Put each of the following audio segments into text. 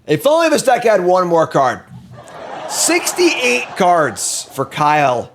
If only this deck had one more card. 68 cards for Kyle.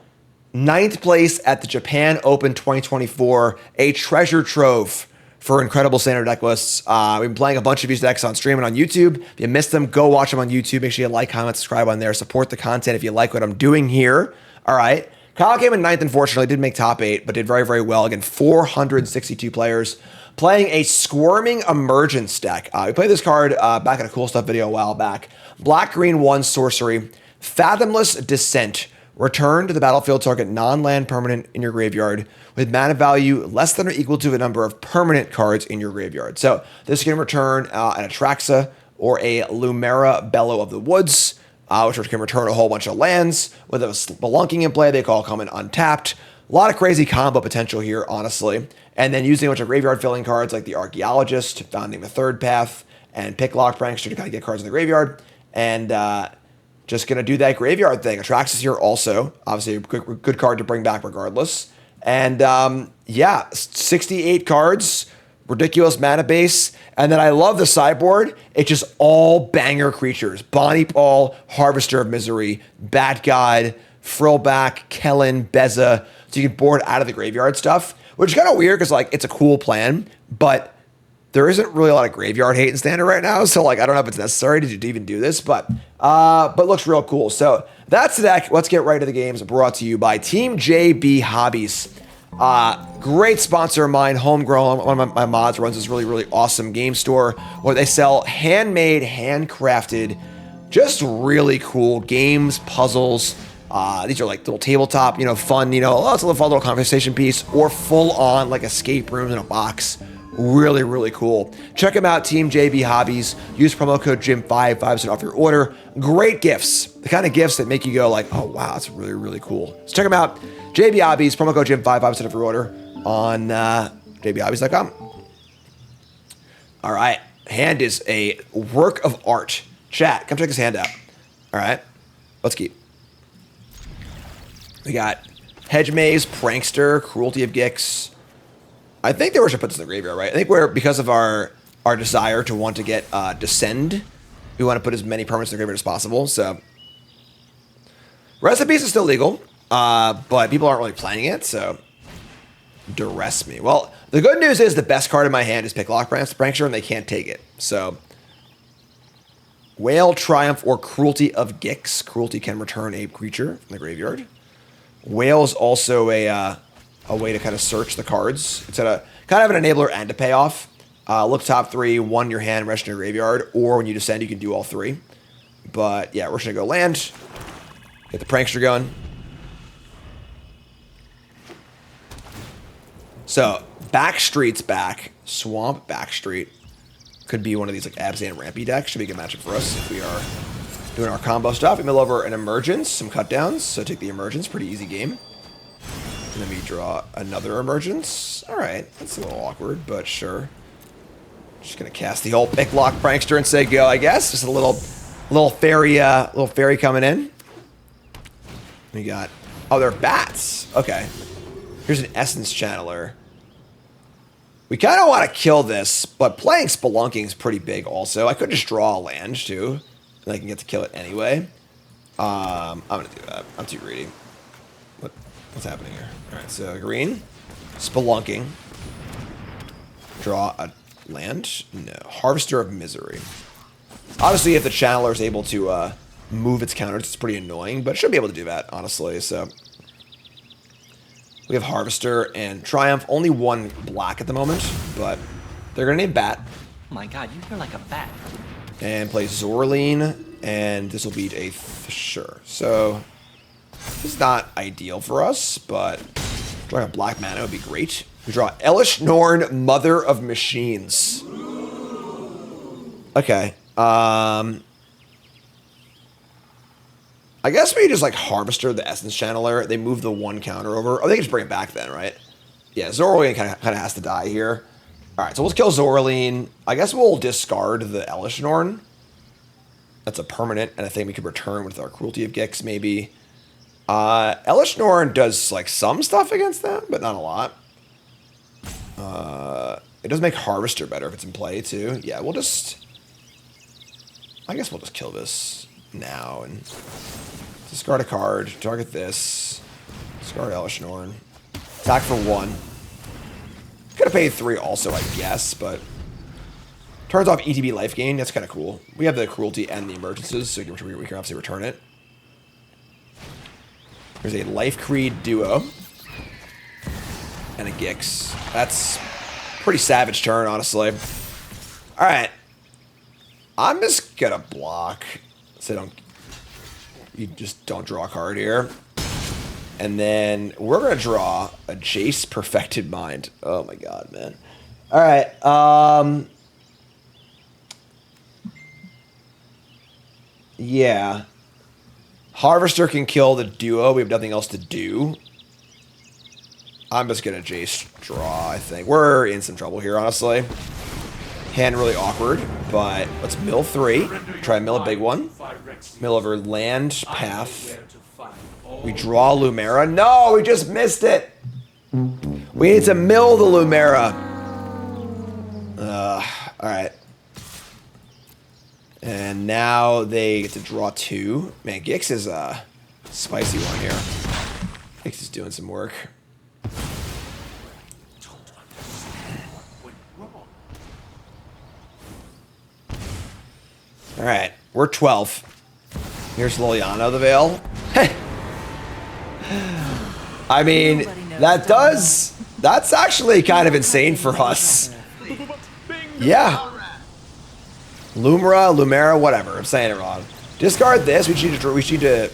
9th place at the Japan Open 2024. A treasure trove for incredible standard deck lists. We've been playing a bunch of these decks on stream and on YouTube. If you missed them, go watch them on YouTube. Make sure you like, comment, subscribe on there. Support the content if you like what I'm doing here. All right. Kyle came in 9th, unfortunately. Didn't make top 8, but did very, very well. Again, 462 players. Playing a Squirming Emergence deck. We played this card back in a Cool Stuff video a while back. Black-green 1 sorcery. Fathomless Descent. Return to the battlefield target non-land permanent in your graveyard with mana value less than or equal to the number of permanent cards in your graveyard. So this can return an Atraxa or a Lumera Bellow of the Woods, which can return a whole bunch of lands. With a Spelunking in play, they call coming untapped. A lot of crazy combo potential here, honestly. And then using a bunch of graveyard filling cards like the Archaeologist, Founding the Third Path, and Picklock Prankster to kind of get cards in the graveyard. And just going to do that graveyard thing. Atraxas here also. Obviously a good card to bring back regardless. And yeah, 68 cards. Ridiculous mana base. And then I love the sideboard. It's just all banger creatures. Bonnie Paul, Harvester of Misery, Bat God, Frillback, Kellen, Beza. So you can board out of the graveyard stuff. Which is kind of weird because like it's a cool plan. But there isn't really a lot of graveyard hate in standard right now, so like I don't know if it's necessary to even do this, but looks real cool. So that's the deck. Let's get right to the games. Brought to you by Team JB Hobbies. Great sponsor of mine, Homegrown. One of my mods runs this really, really awesome game store where they sell handmade, handcrafted, just really cool games, puzzles. These are like little tabletop, fun, lots of fun little conversation piece, or full on like escape rooms in a box. Really, really cool. Check them out, Team JB Hobbies. Use promo code JIM5, 5% off your order. Great gifts. The kind of gifts that make you go like, oh, wow, that's really, really cool. So check them out. JB Hobbies, promo code JIM5, 5% off your order on jbhobbies.com. All right. Hand is a work of art. Chat, come check this hand out. All right. Let's keep. We got Hedge Maze, Prankster, Cruelty of Gix. I think they should put this in the graveyard, right? I think because of our desire to want to get Descend, we want to put as many permanents in the graveyard as possible. So Recipes is still legal, but people aren't really playing it, so duress me. Well, the good news is the best card in my hand is Picklock Prankster, and they can't take it. So Whale, Triumph, or Cruelty of Gix. Cruelty can return a creature from the graveyard. Whale is also a way to kind of search the cards. It's kind of an enabler and a payoff. Look top 3, 1 in your hand, rest in your graveyard, or when you descend, you can do all 3. But yeah, we're just gonna go land, get the Prankster going. So Backstreet's back. Swamp Backstreet could be one of these like Abzan Rampy decks. Should be a good matchup for us if we are doing our combo stuff. We mill over an Emergence, some cutdowns. So take the Emergence, pretty easy game. And then we draw another Emergence. All right, that's a little awkward, but sure. Just gonna cast the old Picklock Prankster and say go, I guess. Just a little fairy coming in. We got, oh, they're bats. Okay. Here's an Essence Channeler. We kind of want to kill this, but playing Spelunking is pretty big also. I could just draw a land too, and I can get to kill it anyway. I'm gonna do that. I'm too greedy. What's happening here? All right, so green, Spelunking. Draw a land? No. Harvester of Misery. Obviously, if the Channeler is able to move its counters, it's pretty annoying, but it should be able to do that, honestly. So we have Harvester and Triumph. Only 1 black at the moment, but they're going to name Bat. Oh my god, you hear like a bat. And play Zorleen, and this will beat a sure. So this is not ideal for us, but drawing a black mana would be great. We draw Elish Norn, Mother of Machines. Okay. I guess we just like Harvester the Essence Channeler. They move the 1 counter over. Oh, they can just bring it back then, right? Yeah, Zorleen kind of has to die here. All right, so let's kill Zorleen. I guess we'll discard the Elish Norn. That's a permanent, and I think we could return with our Cruelty of Gix, maybe. Elish Norn does like some stuff against them, but not a lot. It does make Harvester better if it's in play too. Yeah, we'll just I guess we'll just kill this now and discard a card. Target this. Discard Elesh Norn. Attack for 1. Could have paid 3 also, I guess, but turns off ETB life gain. That's kind of cool. We have the cruelty and the emergences, so we can obviously return it. There's a Life Creed duo and a Gix. That's pretty savage turn, honestly. All right, I'm just gonna block. So you just don't draw a card here. And then we're going to draw a Jace Perfected Mind. Oh, my God, man. All right. Yeah. Harvester can kill the duo. We have nothing else to do. I'm just going to Jace draw, I think. We're in some trouble here, honestly. Hand really awkward, but let's mill 3. Try and mill a big one. Mill over land, path. We draw Lumera. No, we just missed it. We need to mill the Lumera. All right. And now they get to draw 2. Man, Gix is a spicy one here. Gix is doing some work. All right, we're 12. Here's Liliana of the Veil. I mean, that's actually kind of insane for us. Yeah. Lumera, whatever. I'm saying it wrong. Discard this. We need to,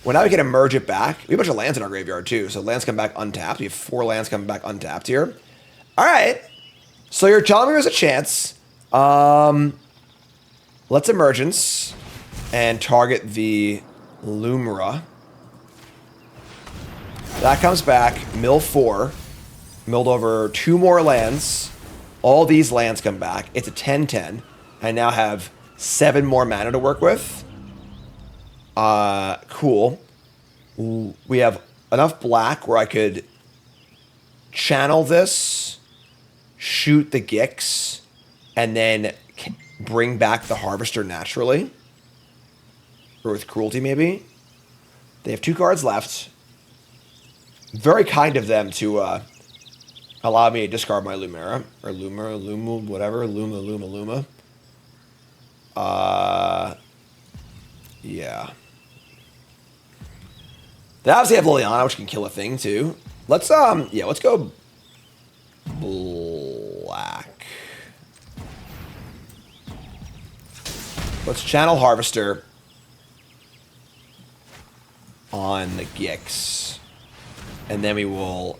well, now we can emerge it back. We have a bunch of lands in our graveyard too. So lands come back untapped. We have 4 lands coming back untapped here. All right. So you're telling me there's a chance. Let's Emergence and target the Lumera. That comes back, mill 4, milled over 2 more lands. All these lands come back. It's a 10-10. I now have 7 more mana to work with. Cool. We have enough black where I could channel this, shoot the Gix, and then bring back the Harvester naturally. Or with cruelty, maybe. They have 2 cards left. Very kind of them to allow me to discard my Lumera. Or Luma, whatever. Luma. Yeah. They obviously have Liliana, which can kill a thing, too. Let's go black. Let's channel Harvester on the Gix. And then we will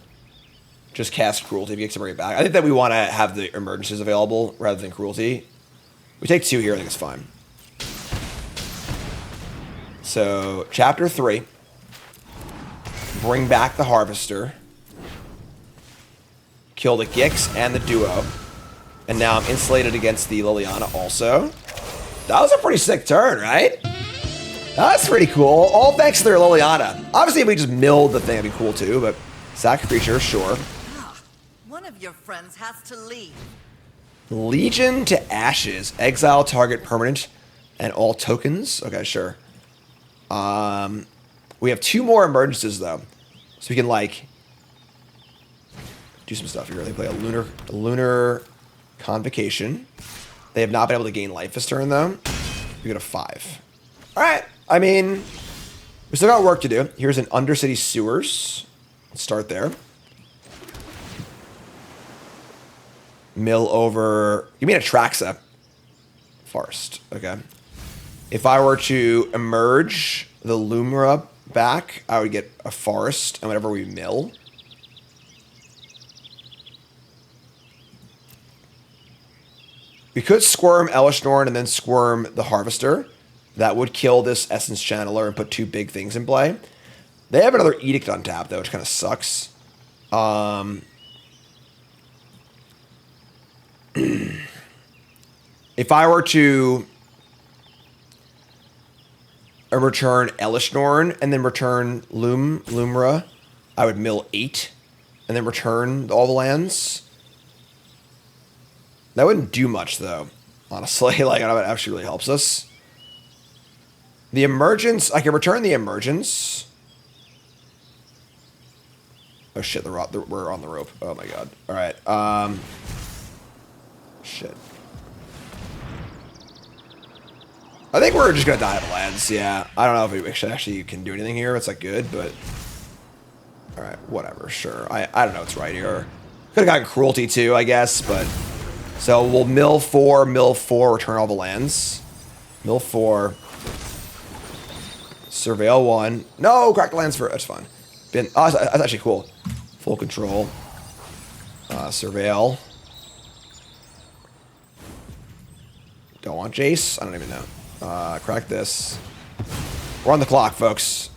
just cast Cruelty if Gix and bring it back. I think that we want to have the Emergences available rather than Cruelty. We take 2 here, I think it's fine. So, Chapter 3. Bring back the Harvester. Kill the Gix and the Duo. And now I'm insulated against the Liliana also. That was a pretty sick turn, right? That's pretty cool. All thanks to their Liliana. Obviously, if we just milled the thing, that'd be cool too, but sack creature, sure. One of your friends has to leave. Legion to Ashes. Exile target permanent and all tokens. Okay, sure. We have 2 more emergences though. So we can like do some stuff here. They play a lunar convocation. They have not been able to gain life this turn though. We got a 5. Alright. I mean, we still got work to do. Here's an Undercity Sewers. Let's start there. Mill over... You mean Atraxa? Forest. Okay. If I were to emerge the Lumera back, I would get a Forest and whatever we mill. We could squirm Elesh Norn and then squirm the Harvester. That would kill this Essence Channeler and put 2 big things in play. They have another Edict on tap, though, which kind of sucks. If I were to return Elesh Norn and then return Lumera, I would mill 8 and then return all the lands. That wouldn't do much, though, honestly. Like, I don't know if it actually really helps us. The Emergence, I can return the Emergence. Oh shit, we're on the rope. Oh my god. Alright, shit. I think we're just gonna die to lands, yeah. I don't know if we actually can do anything here. It's like good, but... Alright, whatever, sure. I don't know what's right here. Could've gotten Cruelty too, I guess, but... So we'll mill 4, return all the lands. Mill 4. Surveil 1. No, crack the lands for... That's fine. That's actually cool. Full control. Surveil. Don't want Jace? I don't even know. Crack this. We're on the clock, folks.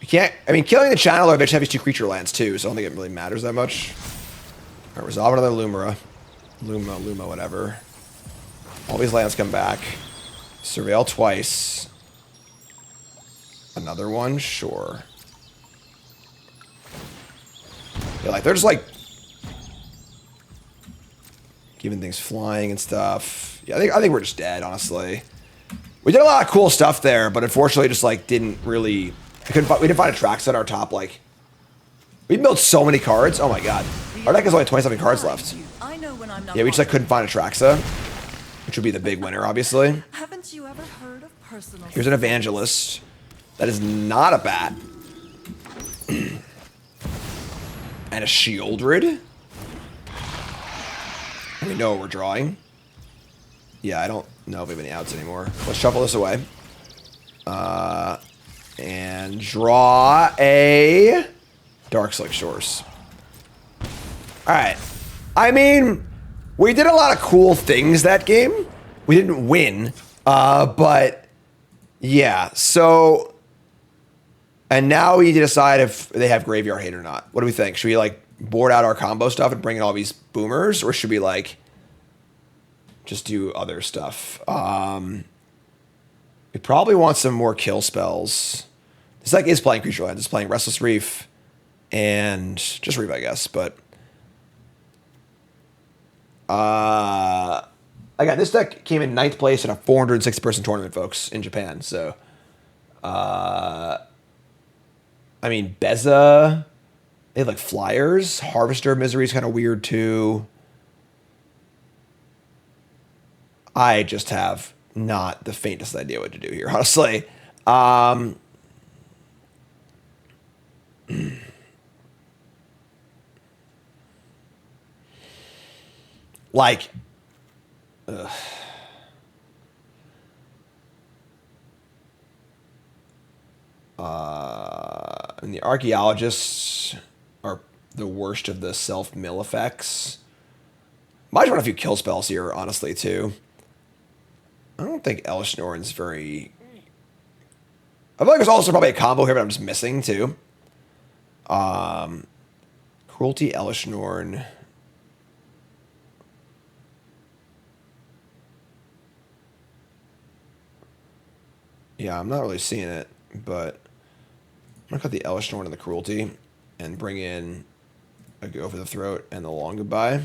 You can't... I mean, killing the Channeler eventually have these 2 creature lands, too, so I don't think it really matters that much. Alright, resolve another Lumira. Luma, whatever. All these lands come back. Surveil twice. Another one? Sure. Yeah, like, they're just, like... Giving things flying and stuff. Yeah, I think we're just dead, honestly. We did a lot of cool stuff there, but unfortunately just, like, didn't really... We didn't find a track set on our top, like... We built so many cards. Oh my god. Our deck has only 27 cards left. Yeah, we just, like, couldn't find a Traxa. Which would be the big winner, obviously. Haven't you ever heard of personal... Here's an Evangelist. That is not a bat. And a Shieldred. We know what we're drawing. Yeah, I don't know if we have any outs anymore. Let's shuffle this away. And draw a Darkslick Shores. Alright. I mean, we did a lot of cool things that game. We didn't win. But yeah, so... And now we need to decide if they have Graveyard Hate or not. What do we think? Should we, like, board out our combo stuff and bring in all these boomers? Or should we, like, just do other stuff? We probably want some more kill spells. This deck is playing Creature Lands. It's playing Restless Reef and just Reef, I guess. But, again, this deck came in 9th place in a 460-person tournament, folks, in Japan. So, I mean, Beza, they have, like, Flyers. Harvester of Misery is kind of weird, too. I just have not the faintest idea what to do here, honestly. Like, ugh. And the Archaeologists are the worst of the self-mill effects. Might just want a few kill spells here, honestly, too. I don't think Elesh Norn's very... I feel like there's also probably a combo here, but I'm just missing, too. Cruelty, Elesh Norn. Yeah, I'm not really seeing it, but... I'm going to cut the Elesh Norn and the Cruelty and bring in a Go for the Throat and the Long Goodbye.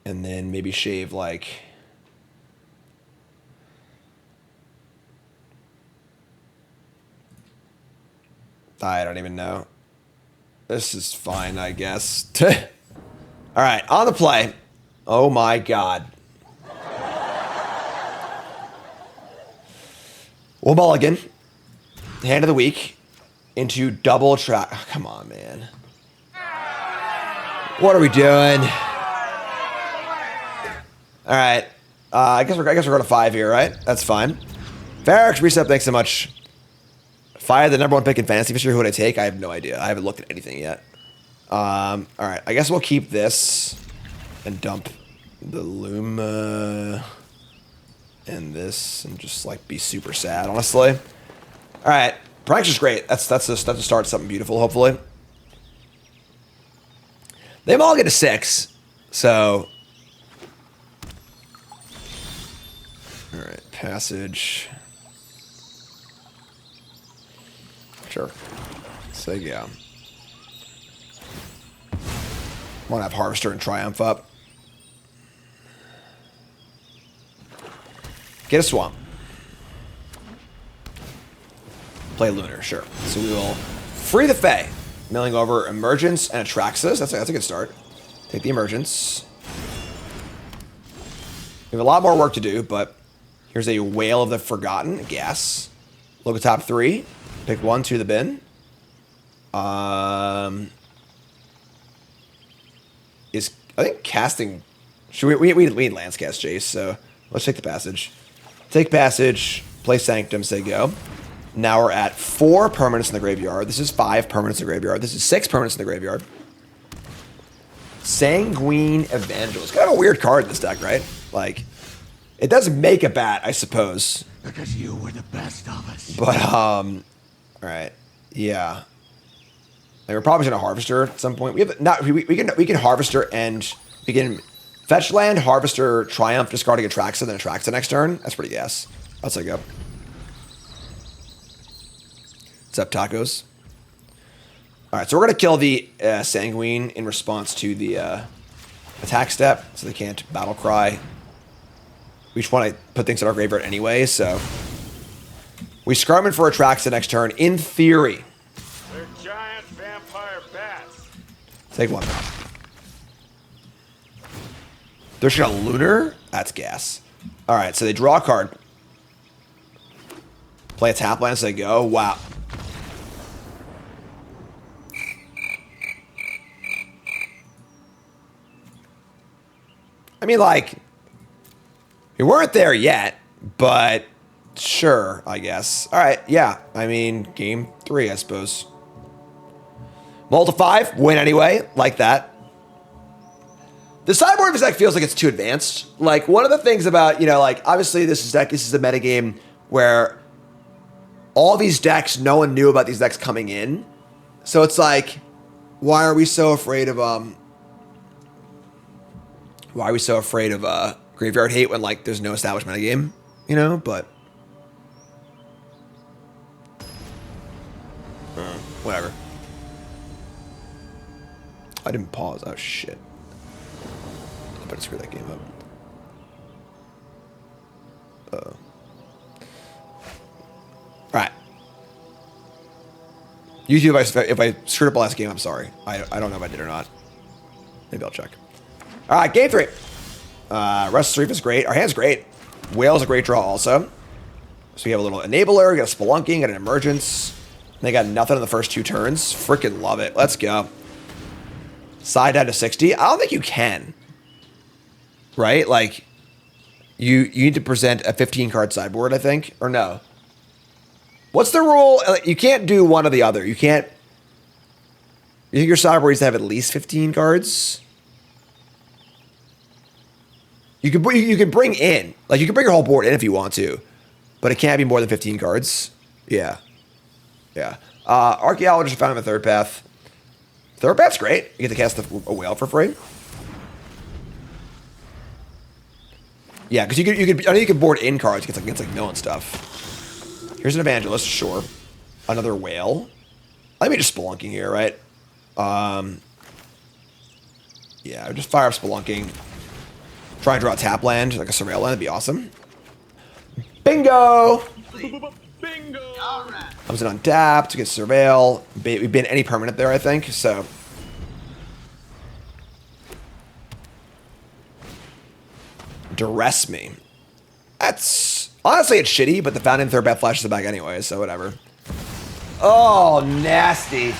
And then maybe shave, like... I don't even know. This is fine, I guess. Alright, on the play. Oh my god. We'll mulligan. Hand of the week. Into double track. Oh, come on, man. What are we doing? Alright. I guess we're going to 5 here, right? That's fine. Farrax Reset, thanks so much. If I had the #1 pick in fantasy this year, who would I take? I have no idea. I haven't looked at anything yet. Alright, I guess we'll keep this and dump the Luma and this and just, like, be super sad, honestly. Alright, Prank's just great. That's the start of something beautiful, hopefully. They all get to 6, so... Alright, Passage... Sure. So yeah. Want to have Harvester and Triumph up. Get a Swamp. Play Lunar, sure. So we will free the Fae. Milling over Emergence and Atraxis. That's a good start. Take the Emergence. We have a lot more work to do, but here's a Whale of the Forgotten. Gas. Look at top 3. Pick 1 to the bin. Is I think casting. Should we need Lance cast Jace, so let's take the passage. Take passage, play Sanctum, say go. Now we're at 4 permanents in the graveyard. This is 5 permanents in the graveyard. This is 6 permanents in the graveyard. Sanguine Evangelist. Kind of a weird card in this deck, right? Like, it does make a bat, I suppose. Because you were the best of us. But, alright. Yeah. Like, we're probably going to Harvester at some point. We can Harvester and we can fetch land, Harvester, Triumph, discarding Atraxa, then Atraxa next turn. That's pretty gas. That's like go. What's up, tacos? Alright, so we're going to kill the Sanguine in response to the attack step, so they can't Battle Cry. We just want to put things in our graveyard anyway, so we Scarman for Atraxa next turn, in theory. They're giant vampire bats. Take 1. They're just gonna Lunar? That's gas. Alright, so they draw a card. Play a tap land as they go. Wow. I mean, like, we weren't there yet, but sure, I guess. All right, yeah. I mean, game 3, I suppose. Multi 5, win anyway, like that. The sideboard of this deck feels like it's too advanced. Like, one of the things about, like, obviously this is a metagame where all these decks, no one knew about these decks coming in. So it's like, why are we so afraid of, graveyard hate when, like, there's no established metagame, but whatever. I didn't pause. Oh, shit. I better screw that game up. Uh-oh. Alright. YouTube, if I screwed up the last game, I'm sorry. I don't know if I did or not. Maybe I'll check. Alright, game 3. Restless Reef is great. Our hand's great. Whale's a great draw also. So we have a little Enabler, we got a Spelunking, got an Emergence. They got nothing in the first 2 turns. Freaking love it. Let's go. Side down to 60. I don't think you can. Right? Like, you need to present a 15-card sideboard, I think. Or no. What's the rule? You can't do one or the other. You can't... You think your sideboard needs to have at least 15 cards? You can bring in... Like, you can bring your whole board in if you want to. But it can't be more than 15 cards. Yeah. Yeah. Archaeologist found him a third path. Third path's great. You get to cast a whale for free. Yeah, because I know you can board in cards against like mill and stuff. Here's an evangelist, sure. Another whale. Let me just spelunking here, right? Yeah, just fire up spelunking. Try and draw a tap land, like a surveil land, that'd be awesome. Bingo! Bingo! Alright. Comes in untapped to get surveil. We've been any permanent there, I think, so. Duress me. That's... Honestly, it's shitty, but the Fountain Third Bat flashes it back anyway, so whatever. Oh, nasty.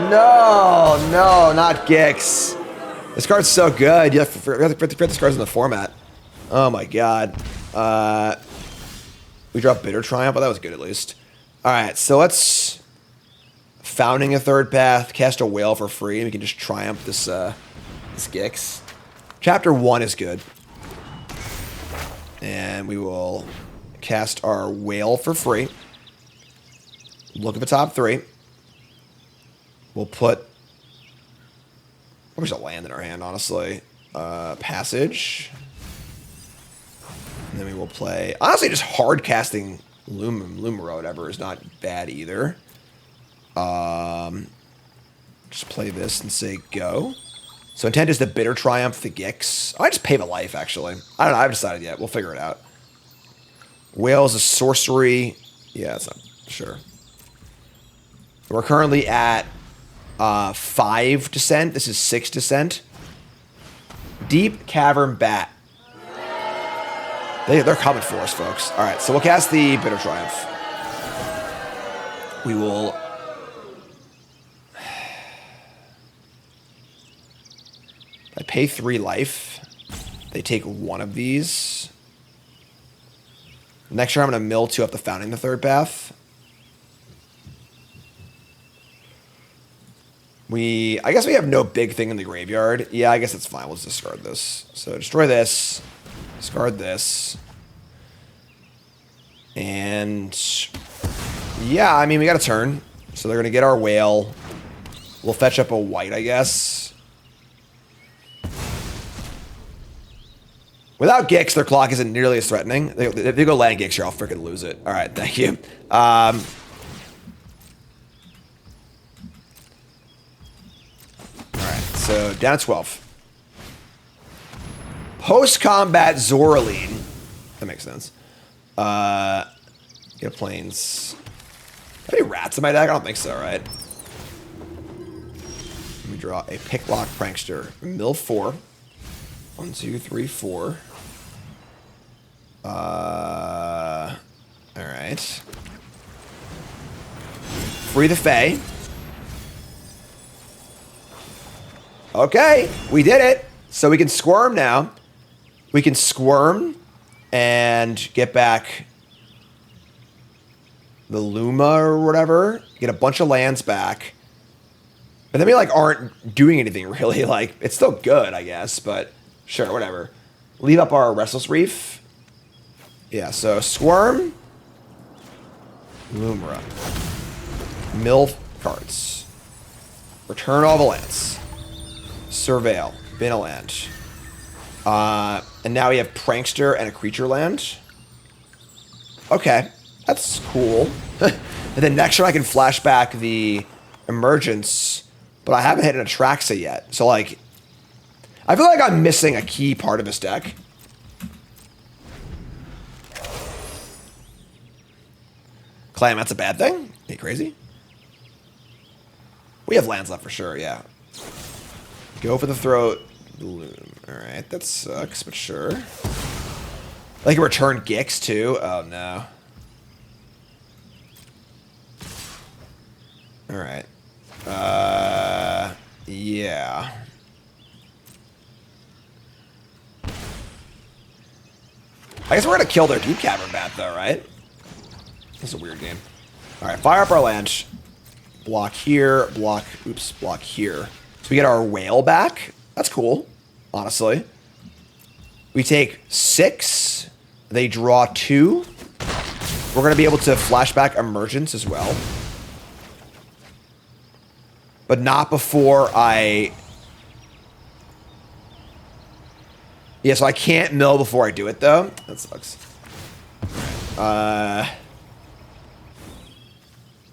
No, not Gix. This card's so good. You have to put this card's in the format. Oh my god. We dropped Bitter Triumph, but that was good at least. Alright, so let's... Founding a third path, cast a whale for free, and we can just triumph this Gix. Chapter 1 is good. And we will cast our whale for free. Look at the top 3. We'll put... Where's a land in our hand, honestly? Passage. And then we will play... Honestly, just hard casting Bloomburrow or whatever is not bad either. Just play this and say go. So intent is the Bitter Triumph, the Gix. I just pay the life, actually. I don't know. I haven't decided yet. We'll figure it out. Whale is a sorcery. Yeah, that's not sure. We're currently at 5 descent. This is 6 descent. Deep Cavern Bat. They're coming for us, folks. All right, so we'll cast the Bitter Triumph. We will... I pay 3 life. They take 1 of these. Next turn, I'm going to mill 2 up the Founding the Third Path. I guess we have no big thing in the graveyard. Yeah, I guess it's fine. We'll just discard this. So destroy this. Discard this. And yeah, I mean, we got a turn. So they're going to get our whale. We'll fetch up a white, I guess. Without Gix, their clock isn't nearly as threatening. If they go land Gix here, I'll freaking lose it. All right, thank you. All right, so down at 12. Post-combat Zoraline. That makes sense. Get a planes. Any rats in my deck? I don't think so, right? Let me draw a Picklock Prankster. Mill 4. 1, 2, 3, 4. All right. Free the Fae. Okay, we did it. So we can squirm now. We can squirm and get back the Luma or whatever. Get a bunch of lands back. But then we like aren't doing anything really. Like it's still good, I guess, but sure, whatever. Leave up our Restless Reef. Yeah, so Squirm. Lumra. Mill cards. Return all the lands. Surveil. Bin a land. And now we have Prankster and a creature land. Okay, that's cool. And then next turn I can flash back the Emergence, but I haven't hit an Atraxa yet. So like, I feel like I'm missing a key part of this deck. Clam, that's a bad thing? Are you crazy? We have lands left for sure, yeah. Go for the throat. Bloom. Alright, that sucks, but sure. Like a return Gix too? Oh no. Alright. Yeah. I guess we're gonna kill their Deep Cavern Bat though, right? This is a weird game. Alright, fire up our land. Block here, block here. So we get our whale back. That's cool, honestly. We take 6. They draw 2. We're going to be able to flashback Emergence as well. But not before I... Yeah, so I can't mill before I do it, though. That sucks.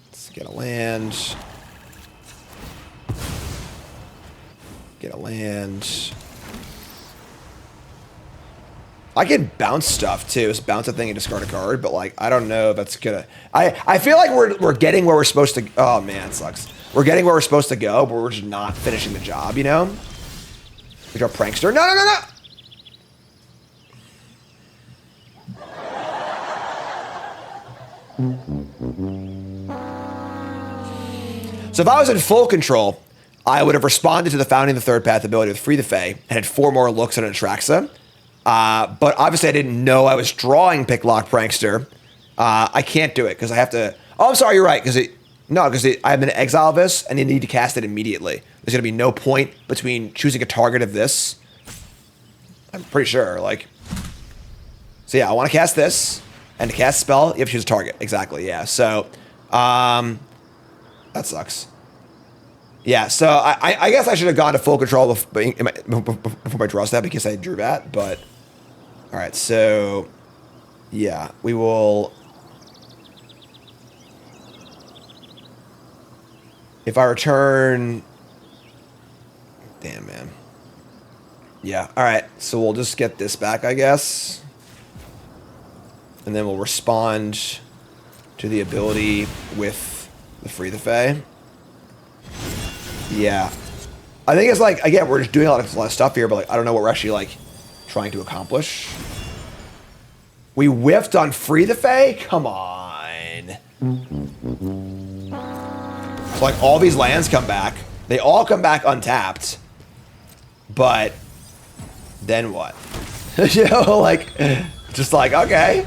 Let's get a land. Get a land. I can bounce stuff too. Just bounce a thing and discard a card, but like I don't know if that's gonna. I feel like we're getting where we're supposed to. Oh man, it sucks. We're getting where we're supposed to go, but we're just not finishing the job. You know. We draw Prankster. No, no, no, no. So if I was in full control, I would have responded to the Founding the Third Path ability with Free the Fae and had 4 more looks at an Atraxa. But obviously I didn't know I was drawing Picklock Prankster. I can't do it because I have to... Oh, I'm sorry, you're right. Because I'm going to exile this and you need to cast it immediately. There's going to be no point between choosing a target of this. I'm pretty sure. Like, so yeah, I want to cast this. And to cast a spell, you have to choose a target. Exactly, yeah. So, that sucks. Yeah, so I guess I should have gone to full control before my draw step because I drew that, but... Alright, so... Yeah, we will... If I return... Damn, man. Yeah, all right. So we'll just get this back, I guess. And then we'll respond to the ability with the Free the Fae. Yeah. I think it's like, again, we're just doing a lot of stuff here, but like I don't know what we're actually like trying to accomplish. We whiffed on Free the Fae? Come on. So like all these lands come back. They all come back untapped. But then what? You know, like, just like, okay.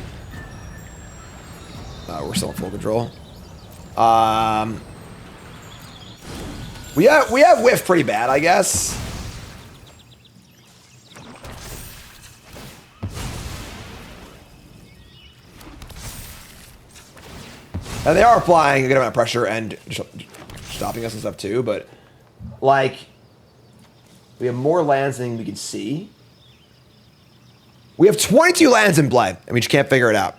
We're still in full control. We have whiff pretty bad, I guess. And they are applying a good amount of pressure and stopping us and stuff too, but like we have more lands than we can see. We have 22 lands in play, and we just can't figure it out.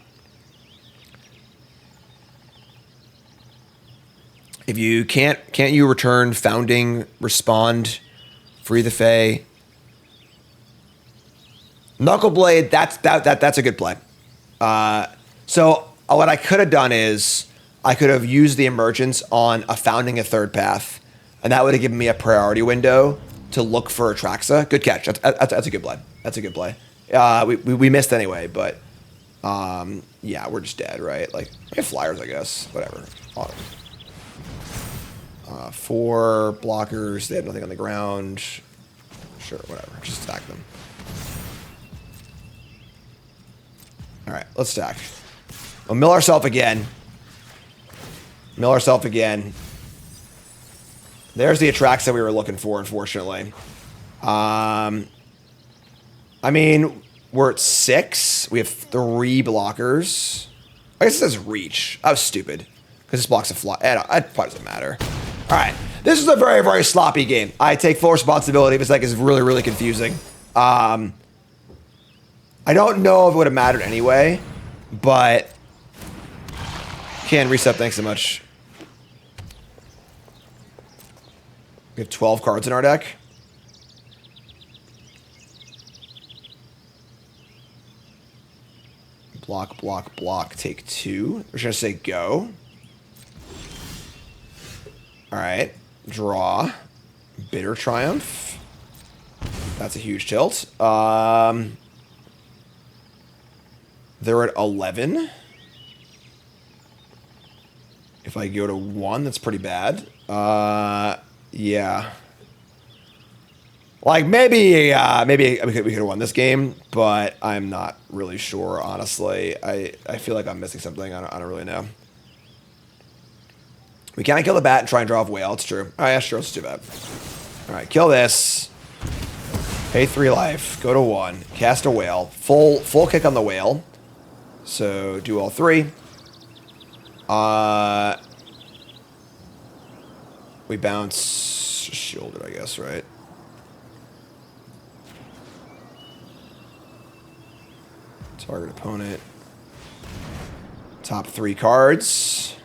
If you can't you return founding, respond, Free the Fae, Knuckleblade? That's a good play. So what I could have done is I could have used the Emergence on a founding a third path, and that would have given me a priority window to look for Atraxa. Good catch. That's a good play. That's a good play. We missed anyway, but yeah, we're just dead, right? Like we have flyers, I guess. Whatever. 4 blockers. They have nothing on the ground. Sure, whatever. Just stack them. All right, let's stack. We'll mill ourselves again. Mill ourselves again. There's the Atraxa we were looking for, unfortunately. I mean, we're at 6. We have 3 blockers. I guess it says reach. I was stupid. Because this blocks a fly. It probably doesn't matter. All right. This is a very, very sloppy game. I take full responsibility if it's like it's really, really confusing. I don't know if it would have mattered anyway, but can reset. Thanks so much. We have 12 cards in our deck. Block, block, block. Take 2. We're just gonna say go. All right. Draw. Bitter Triumph. That's a huge tilt. They're at 11. If I go to 1, that's pretty bad. Yeah. Like maybe we could have won this game, but I'm not really sure, honestly. I feel like I'm missing something. I don't really know. We can't kill the bat and try and draw off whale. It's true. All right, yeah, sure. Let's do that. All right, kill this. Pay 3 life. Go to 1. Cast a whale. Full kick on the whale. So do all 3. We bounce shielded, I guess, right? Target opponent. Top 3 cards.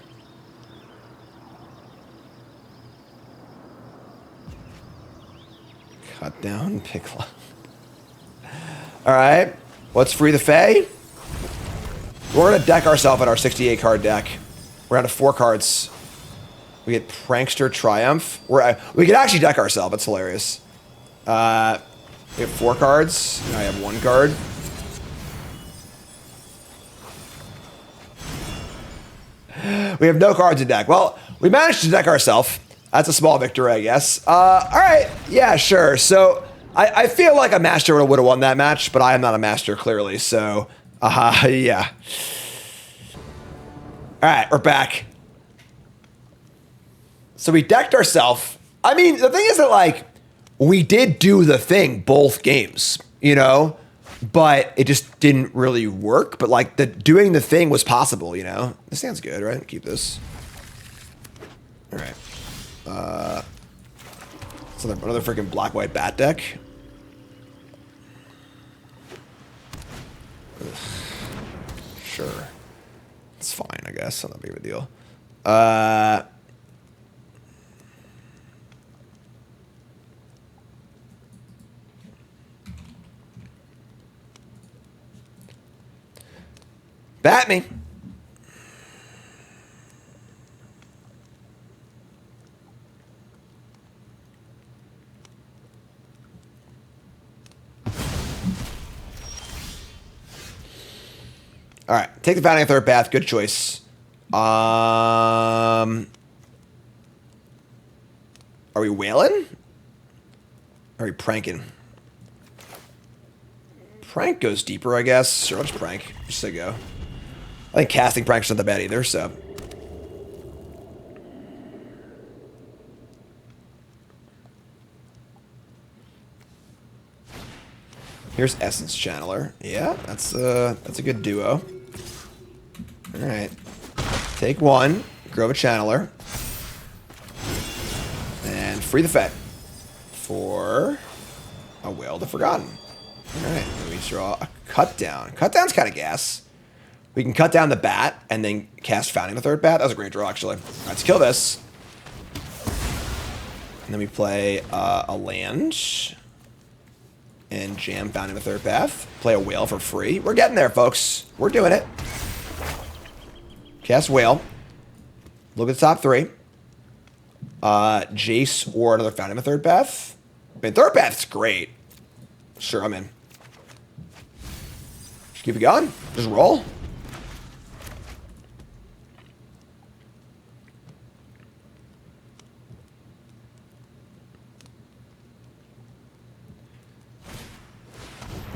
Cut down, pick one. All right. Let's Free the Fae. We're going to deck ourselves at our 68 card deck. We're out of 4 cards. We get Prankster Triumph. We could actually deck ourselves. That's hilarious. We have 4 cards. Now I have 1 card. We have no cards in deck. Well, we managed to deck ourselves. That's a small victory, I guess. All right. Yeah, sure. So I feel like a master would have won that match, but I am not a master, clearly. So, yeah. All right, we're back. So we decked ourselves. I mean, the thing is that, like, we did do the thing both games, you know? But it just didn't really work. But, like, doing the thing was possible, you know? This sounds good, right? Keep this. All right. It's another freaking black-white bat deck. Ugh. Sure. It's fine, I guess. Not that big of a deal. Bat me. All right, take the Founding Third Path. Good choice. Are we wailing? Are we pranking? Prank goes deeper, I guess. Sure, I'll just prank. Just to go. I think casting prank's not that bad either, so. Here's Essence Channeler. Yeah, that's a good duo. All right. Take one, grow a Channeler, and free the Fed for a Whale of the Forgotten. All right, let me draw a Cut Down. Cut Down's kind of gas. We can cut down the Bat and then cast Founding the Third Bat. That was a great draw, actually. All right, let's kill this. And then we play a land and jam Founding the Third Path. Play a Whale for free. We're getting there, folks. We're doing it. Cast Whale. Look at the top three. Jace or another Founding the Third Path. I mean, Third Path's great. Sure, I'm in. Just keep it going. Just roll.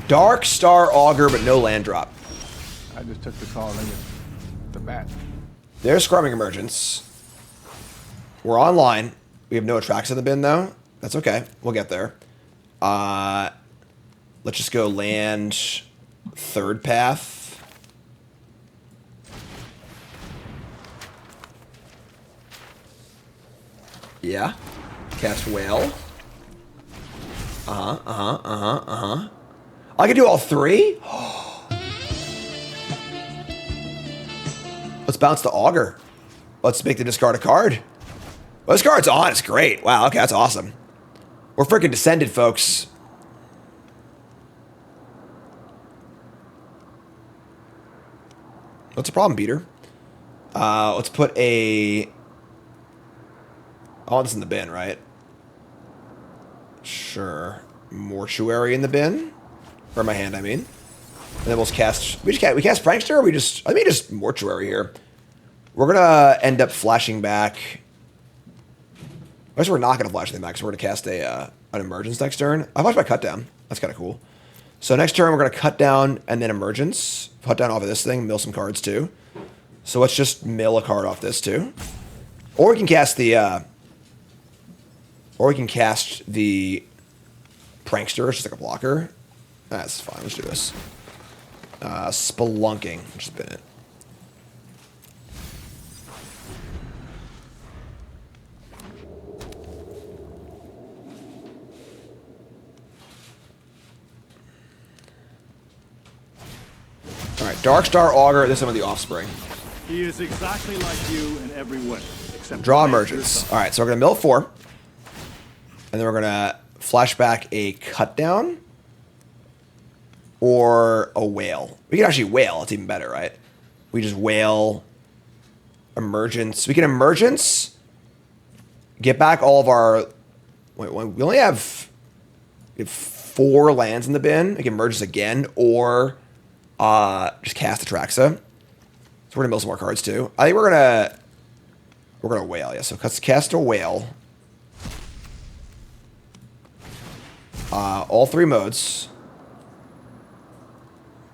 Dark Star Augur, but no land drop. I just took the call and the bat. There's Scrumming Emergence. We're online. We have no tracks in the bin, though. That's okay. We'll get there. Let's just go land Third Path. Yeah. Cast Whale. I can do all three? Let's bounce the Augur. Let's make the discard a card. Well, this card's on. It's great. Wow, okay, that's awesome. We're freaking descended, folks. What's the problem, Peter? Let's put a... Oh, this is in the bin, right? Sure. Mortuary in the bin. Or my hand, I mean. And then we'll just cast... We cast Prankster, or we just... I mean, just Mortuary here. We're gonna end up flashing back... I guess we're not gonna flash anything back, because we're gonna cast an Emergence next turn. I flashed my Cut Down. That's kind of cool. So next turn, we're gonna Cut Down, and then Emergence. Cut down off of this thing, mill some cards, too. So let's just mill a card off this, too. Or we can cast the... Or we can cast the Prankster, it's just like a blocker. That's fine, let's do this. Spelunking, which has been it. Alright, Dark Star Augur, this is one of the Offspring. He is exactly like you in every way, except Draw Emergence. Alright, so we're going to mill 4. And then we're going to flash back a Cut Down. Or a Whale. We can actually Whale, it's even better, right? We just Whale. Emergence. We can Emergence. Get back all of our... Wait, we only have... We have 4 lands in the bin. We can Emergence again, or... just cast Atraxa. So we're gonna mill some more cards too. I think we're gonna Whale, yeah. So let's cast a Whale. All 3 modes.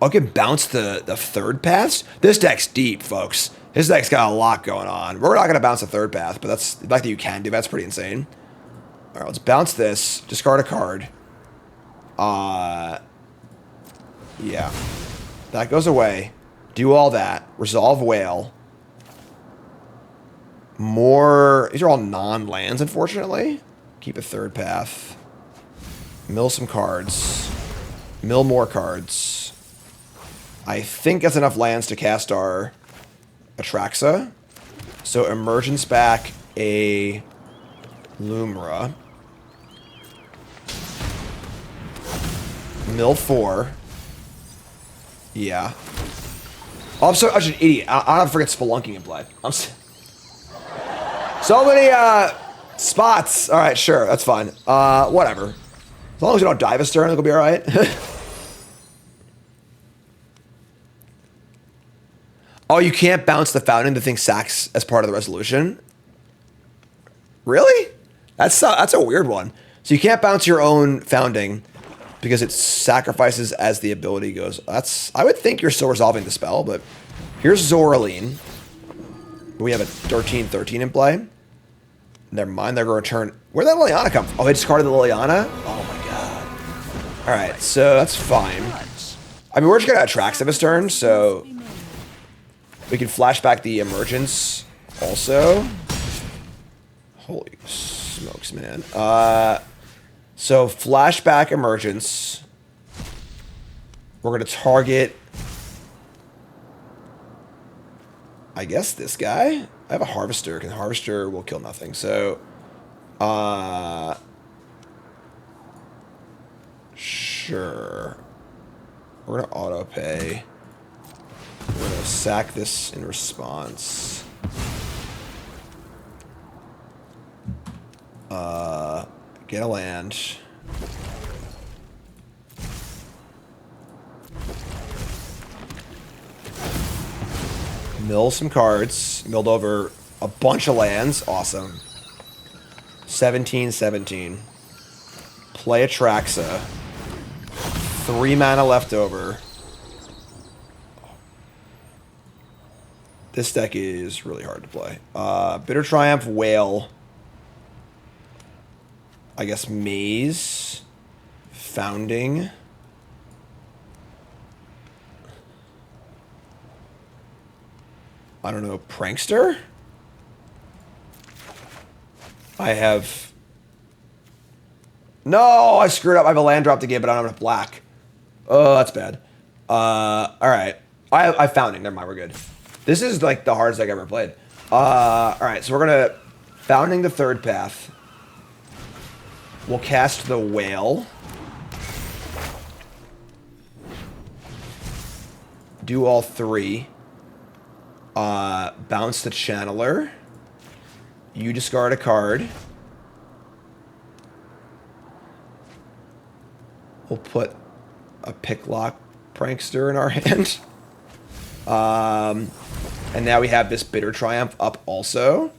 I can bounce the Third Paths. This deck's deep, folks. This deck's got a lot going on. We're not gonna bounce the Third Path, but that's the fact that you can do that's pretty insane. All right, let's bounce this. Discard a card. Yeah. That goes away. Do all that. Resolve Whale. More... These are all non-lands, unfortunately. Keep a Third Path. Mill some cards. Mill more cards. I think that's enough lands to cast our Atraxa. So Emergence back a Lumra. Mill 4. Yeah. Oh, I'm such an idiot. I don't forget spelunking in play. So many spots. All right, sure, that's fine. Whatever. As long as you don't dive a turn, it'll be all right. Oh, you can't bounce the fountain. The thing sacks as part of the resolution. Really? That's a weird one. So you can't bounce your own founding because it sacrifices as the ability goes. I would think you're still resolving the spell, but here's Zoraline. We have a 13/13 in play. Never mind, they're going to return. Where'd that Liliana come from? Oh, they discarded the Liliana? Oh my god. Alright, so that's fine. I mean, we're just going to Atraxa this turn, so we can flash back the Emergence also. Holy smokes, man. So flashback Emergence. We're going to target, I guess, this guy. I have a Harvester, because Harvester will kill nothing. So, sure. We're going to auto pay. We're going to sack this in response. Get a land. Mill some cards. Milled over a bunch of lands. Awesome. 17/17. Play Atraxa. 3 mana left over. This deck is really hard to play. Bitter Triumph, Whale. I guess Maze. Founding. I don't know, Prankster? I have... No, I screwed up. I have a land drop to give, but I don't have enough black. Oh, that's bad. Alright. I Founding. Never mind, we're good. This is like the hardest deck I've ever played. Alright, so we're going to... Founding the third path. We'll cast the Whale. Do all 3. Bounce the Channeler. You discard a card. We'll put a Picklock Prankster in our hand. And now we have this Bitter Triumph up also.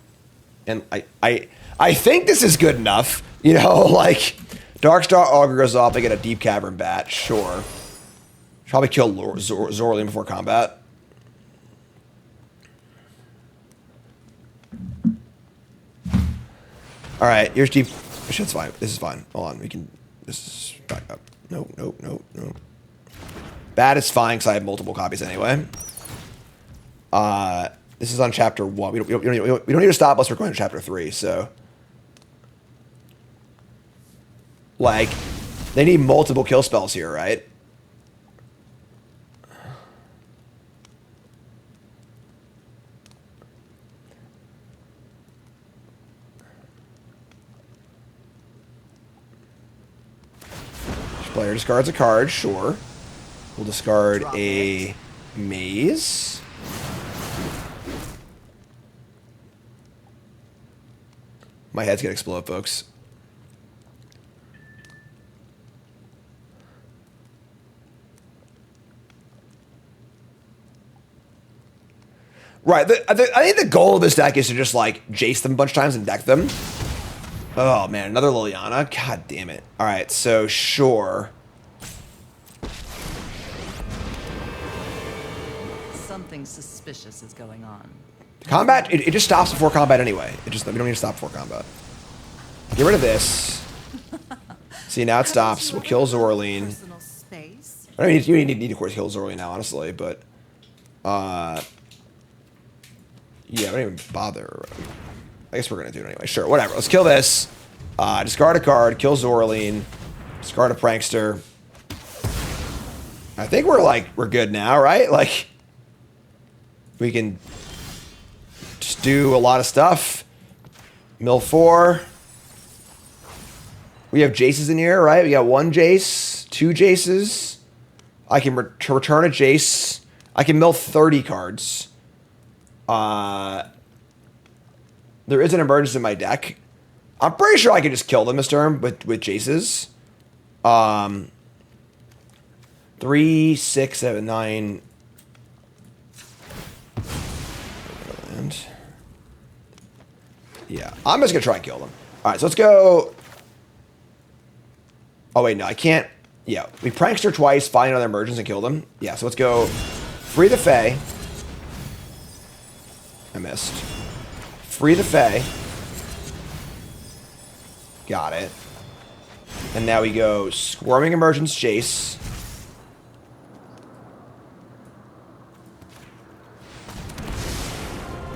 And I think this is good enough. You know, like, Darkstar Augur goes off, I get a Deep Cavern Bat, sure. Probably kill Zoraline before combat. Alright, here's Deep... Shit's fine. This is fine. Hold on, we can... This is back up. Nope. Bat is fine, because I have multiple copies anyway. This is on chapter 1. We don't need to stop unless we're going to chapter 3, so... Like, they need multiple kill spells here, right? Player discards a card, sure. We'll discard a Maze. My head's gonna explode, folks. Right, I think the goal of this deck is to just, like, Jace them a bunch of times and deck them. Oh, man, another Liliana? God damn it. Alright, so, sure. Something suspicious is going on. Combat, it just stops before combat anyway. We don't need to stop before combat. Get rid of this. See, now it stops. We'll kill Zoraline. Personal space. I mean, you need to, of course, kill Zoraline now, honestly, but... yeah, I don't even bother. I guess we're going to do it anyway. Sure, whatever. Let's kill this. Discard a card. Kill Zoraline. Discard a Prankster. I think we're good now, right? Like, we can just do a lot of stuff. Mill 4. We have Jaces in here, right? We got 1 Jace, 2 Jaces. I can return a Jace. I can mill 30 cards. There is an emergence in my deck. I'm pretty sure I can just kill them this turn with Jaces. 3, 6, 7, 9. And yeah, I'm just gonna try and kill them. All right, so let's go. Oh wait, no, I can't. Yeah, we prankster twice, find another emergence and kill them. Yeah, so let's go. Free the Fae. I missed. Free the Fae. Got it. And now we go Squirming Emergence Jace.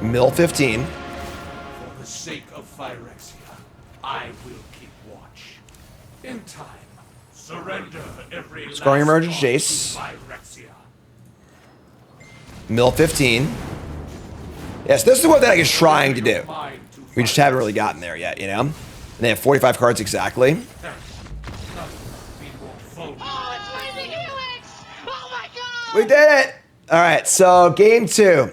Mill 15. For the sake of Phyrexia, I will keep watch. In time, surrender every Scoring last Emergence thought to Jace. Phyrexia. Mill 15. Yes, this is what that is trying to do. We just haven't really gotten there yet, you know? And they have 45 cards exactly. We won't fold. Oh, it's Lazy Helix! Oh my god! We did it! Alright, so game 2.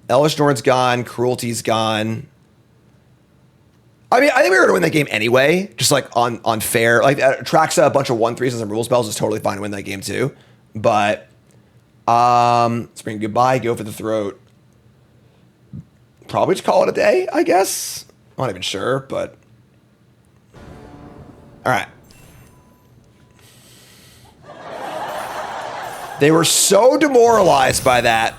Elvish Norn's gone, Cruelty's gone. I mean, I think we were gonna win that game anyway, just like on fair. Like Traxa, a bunch of 1/3s and some rule spells is totally fine to win that game too. But Spring Goodbye, Go for the Throat. Probably just call it a day, I guess. I'm not even sure, but all right. They were so demoralized by that,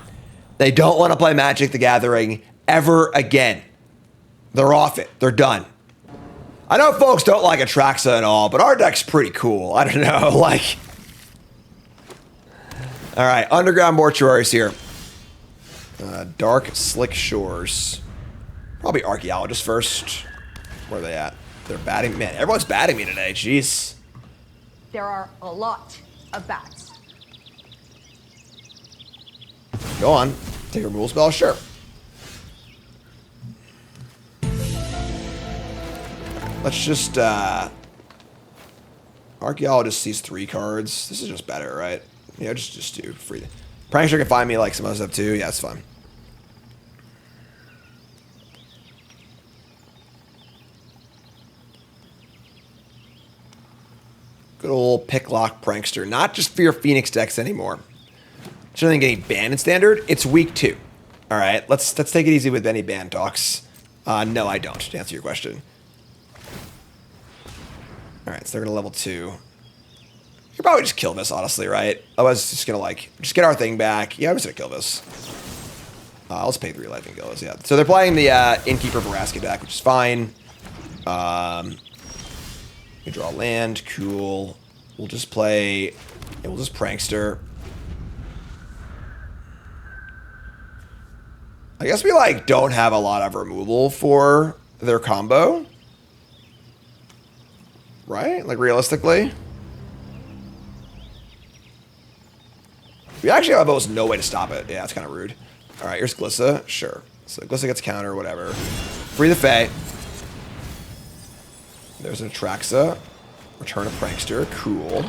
they don't want to play Magic the Gathering ever again. They're off it. They're done. I know folks don't like Atraxa and all, but our deck's pretty cool. I don't know, like... All right, Underground Mortuaries here. Dark Slick Shores. Probably Archaeologist first. Where are they at? They're batting... Man, everyone's batting me today. Jeez. There are a lot of bats. Go on. Take a rule spell? Sure. Let's just, Archaeologist sees 3 cards. This is just better, right? Yeah, just do free. Prankster can find me like some other stuff too. Yeah, it's fine. Good old Picklock Prankster. Not just for your Phoenix decks anymore. Shouldn't think getting banned in Standard. It's week 2. All right, let's take it easy with any ban talks. No, I don't, to answer your question. All right, so they're gonna level 2. You could probably just kill this, honestly, right? I was just gonna like, just get our thing back. Yeah, I'm just gonna kill this. Let's pay 3 life and kill this, yeah. So they're playing the Innkeeper Vraska deck, which is fine. You draw land, cool. We'll just play, yeah, we'll just Prankster. I guess we like don't have a lot of removal for their combo. Right? Like realistically. We actually have almost no way to stop it. Yeah, it's kind of rude. All right, here's Glissa. Sure. So Glissa gets counter, whatever. Free the Fae. There's an Atraxa. Return a Prankster. Cool.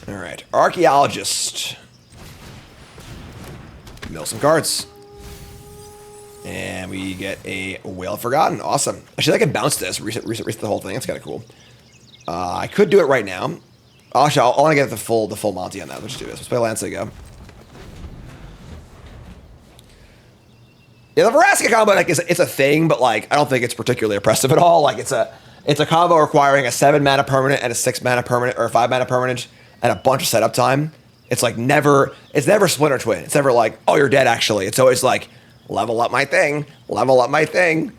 All right, Archaeologist. Mill some cards. And we get a Whale of Forgotten. Awesome. Actually, I can bounce this, reset the whole thing. That's kind of cool. I could do it right now. Actually, I want to get the full Monty on that. Let's do this. Let's play Lansego. Yeah, the Vraska combo like it's a thing, but like I don't think it's particularly oppressive at all. Like it's a combo requiring a 7 mana permanent and a 6 mana permanent or a 5 mana permanent and a bunch of setup time. It's like never Splinter Twin. It's never like, oh, you're dead actually. It's always like level up my thing, level up my thing.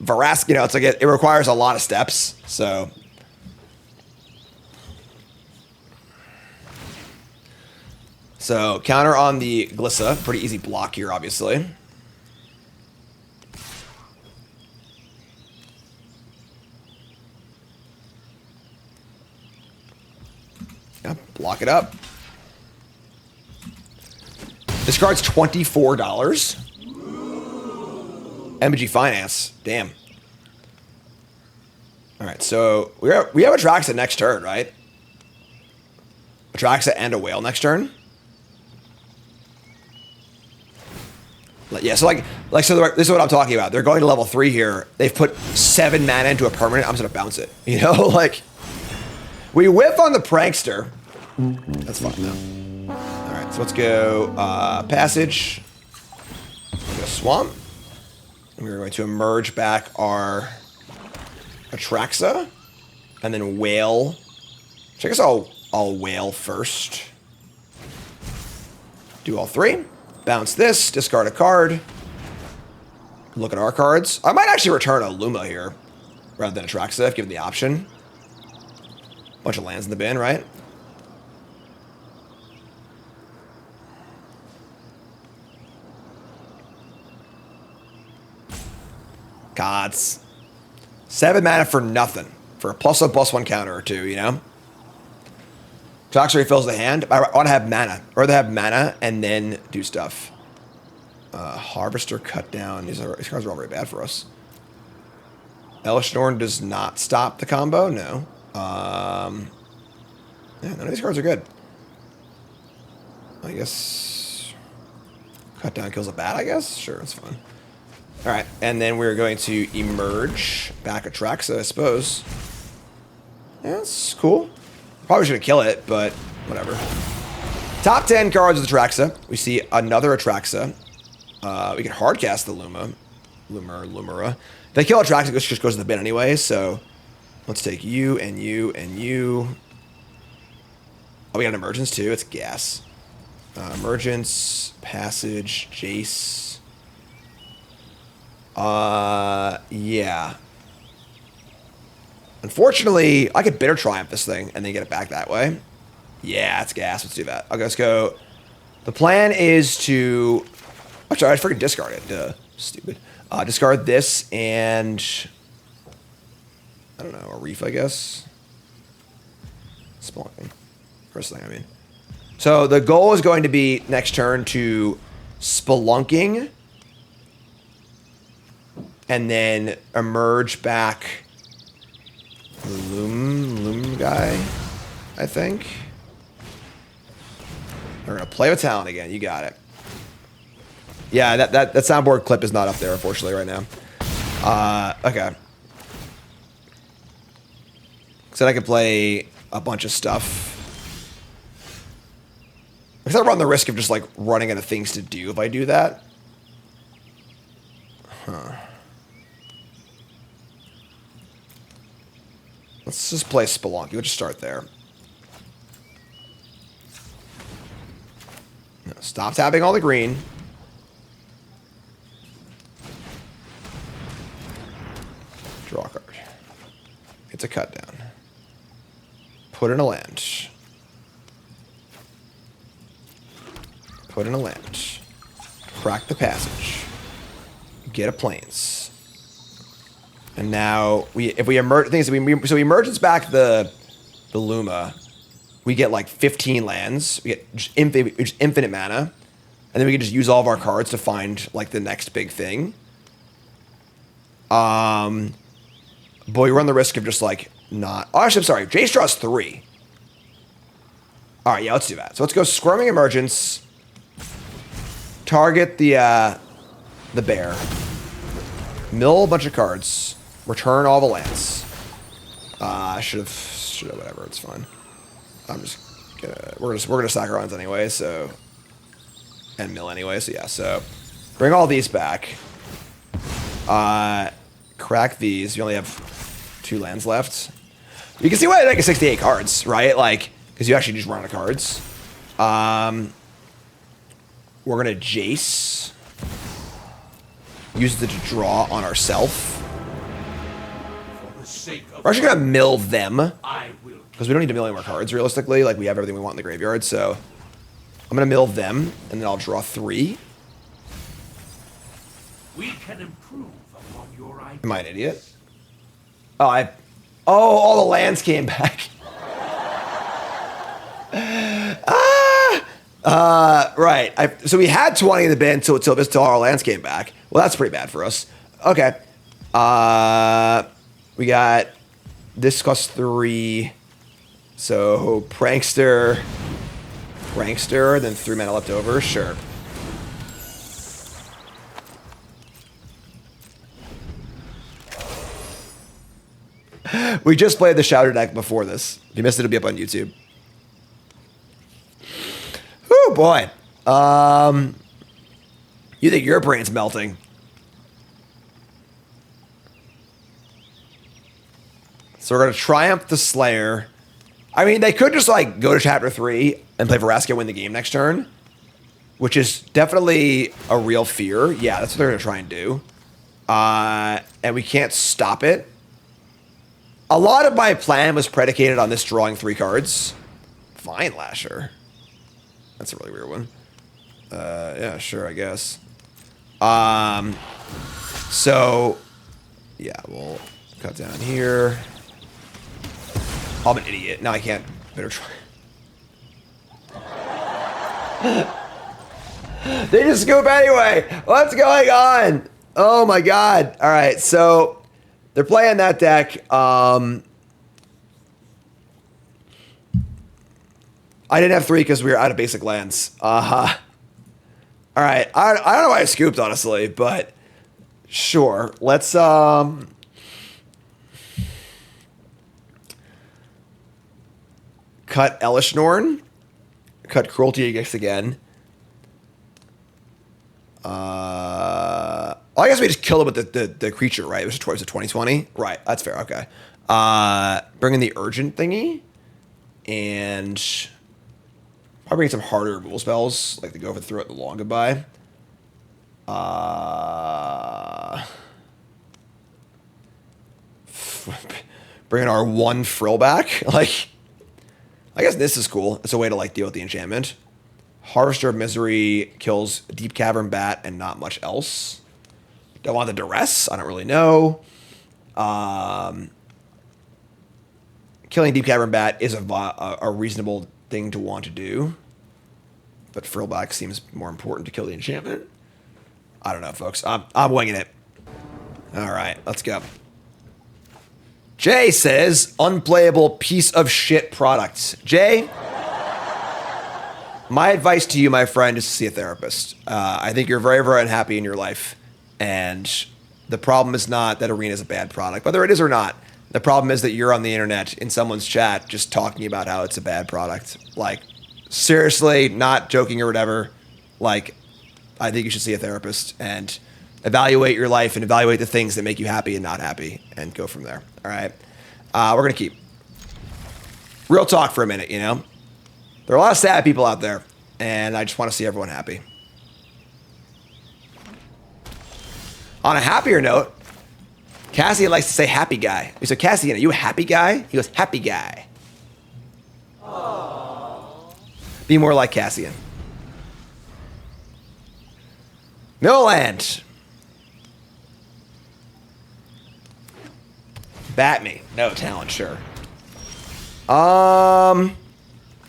Vraska, you know, it's like it requires a lot of steps. So counter on the Glissa, pretty easy block here, obviously. Yeah, block it up. This card's $24. MTG Finance. Damn. All right, so we have Atraxa next turn, right? Atraxa and a whale next turn. Yeah, so this is what I'm talking about. They're going to level 3 here. They've put 7 mana into a permanent. I'm just gonna bounce it. You know, like we whiff on the prankster. That's fine though. All right, so let's go passage. Go swamp. And we're going to emerge back our Atraxa, and then whale. So I guess I'll whale first. Do all 3. Bounce this. Discard a card. Look at our cards. I might actually return a Luma here rather than Atraxa if given the option. Bunch of lands in the bin, right? Gods. 7 mana for nothing. For a +1/+1 counter or 2, you know? Atraxa refills the hand. I want to have mana. Or rather have mana and then do stuff. Harvester, cut down. These cards are all very bad for us. Elish Norn does not stop the combo. No. Yeah, none of these cards are good. I guess cut down kills a bat, I guess? Sure, it's fine. Alright, and then we're going to emerge back Atraxa, I suppose. Yeah, that's cool. Probably shouldn't kill it, but whatever. Top 10 cards with Atraxa. We see another Atraxa. We can hardcast the Lumura. If they kill Atraxa, it just goes to the bin anyway, so let's take you and you and you. Oh, we got an Emergence too. It's gas. Emergence, Passage, Jace. Yeah. Unfortunately, I could Bitter Triumph this thing and then get it back that way. Yeah, it's gas. Let's do that. Okay, let's go. The plan is to... Actually, I freaking discard it. Duh. Stupid. Discard this and... I don't know, a Reef, I guess. Spelunking. First thing, I mean. So the goal is going to be next turn to Spelunking and then emerge back the Loom guy, I think. We're gonna play with talent again. You got it. Yeah, that soundboard clip is not up there, unfortunately, right now. Okay. So I can play a bunch of stuff. Because I run the risk of just like running out of things to do if I do that. Huh. Let's just play Spelunky. We'll just start there. No, stop tapping all the green. Draw a card. It's a cut down. Put in a land. Put in a land. Crack the passage. Get a plains. And now if we emerge things, so we emergence back the Luma, we get like 15 lands. We get just infinite mana, and then we can just use all of our cards to find like the next big thing. But we run the risk of just like not. Oh, actually, I'm sorry. Jace draws 3. All right, yeah, let's do that. So let's go Squirming Emergence. Target the bear. Mill a bunch of cards. Return all the lands. I should have whatever. It's fine. I'm just gonna we're gonna sack our lands anyway. So and mill anyway. So yeah. So bring all these back. Crack these. You only have 2 lands left. You can see why I like 68 cards, right? Like because you actually just run out of cards. We're gonna Jace. Use it to draw on ourselves. We're actually gonna mill them because we don't need to mill any more cards realistically. Like we have everything we want in the graveyard, so I'm gonna mill them and then I'll draw 3. We can improve upon your ideas. Am I an idiot? Oh, all the lands came back. Right. So we had 20 in the bin until all our lands came back. Well, that's pretty bad for us. Okay. We got this costs 3. So Prankster, then 3 mana left over. Sure. We just played the Shouter deck before this. If you missed it, it'll be up on YouTube. Oh boy. You think your brain's melting? So we're gonna Triumph the Slayer. I mean, they could just like go to chapter 3 and play Vraska, win the game next turn, which is definitely a real fear. Yeah, that's what they're gonna try and do. And we can't stop it. A lot of my plan was predicated on this drawing 3 cards. Fine Lasher. That's a really weird one. Yeah, sure, I guess. So, yeah, we'll cut down here. I'm an idiot. Now I can't. Better try. They just scoop anyway. What's going on? Oh my god. All right, so they're playing that deck. I didn't have 3 because we were out of basic lands. All right. I don't know why I scooped, honestly, but sure. Let's cut Elishnorn. Cut Cruelty Against again. Well, I guess we just killed it with the creature, right? It was towards the 2020. Right, that's fair. Okay. Bring in the Urgent thingy. And probably bring some harder removal spells, like the Go for the Throat and the Long Goodbye. Bring in our 1 Frill back. Like, I guess this is cool. It's a way to like deal with the enchantment. Harvester of Misery kills Deep Cavern Bat and not much else. Don't want the duress. I don't really know. Killing Deep Cavern Bat is a reasonable thing to want to do, but Frillback seems more important to kill the enchantment. I don't know, folks. I'm winging it. All right, let's go. Jay says, unplayable piece of shit products. Jay, my advice to you, my friend, is to see a therapist. I think you're very, very unhappy in your life. And the problem is not that Arena is a bad product, whether it is or not. The problem is that you're on the internet in someone's chat just talking about how it's a bad product. Like, seriously, not joking or whatever. Like, I think you should see a therapist and evaluate your life and evaluate the things that make you happy and not happy and go from there. All right. We're going to keep. Real talk for a minute, you know? There are a lot of sad people out there, and I just want to see everyone happy. On a happier note, Cassian likes to say happy guy. We said, Cassian, are you a happy guy? He goes, happy guy. Aww. Be more like Cassian. Millland. Bat me. No talent, sure.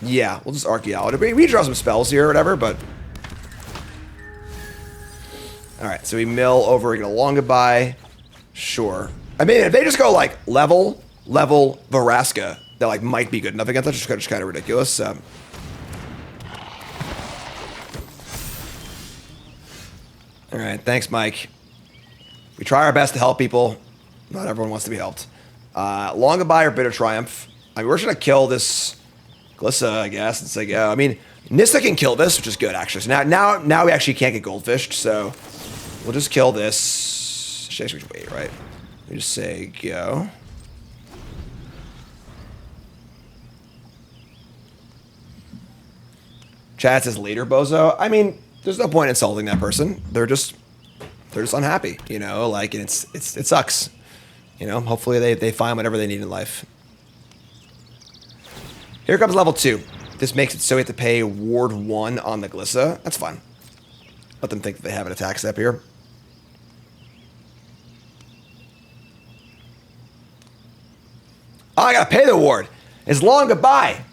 Yeah, we'll just Archaeology. We draw some spells here or whatever, but... Alright, so we mill over, we get a long goodbye. Sure. I mean, if they just go, like, level, Vraska, that, like, might be good enough against that. Just kind of ridiculous. Alright, thanks, Mike. We try our best to help people. Not everyone wants to be helped. Long goodbye or Bitter Triumph. I mean, we're just going to kill this Glissa, I guess, and say go. I mean, Nissa can kill this, which is good, actually. So now we actually can't get goldfished, so we'll just kill this. Should we wait, right? We just say go. Chat says later, bozo. I mean, there's no point insulting that person. They're just unhappy, you know. Like, and it sucks. You know, hopefully they find whatever they need in life. Here comes level 2. This makes it so we have to pay Ward 1 on the Glissa. That's fine. Let them think that they have an attack step here. Oh, I gotta pay the ward. It's long goodbye.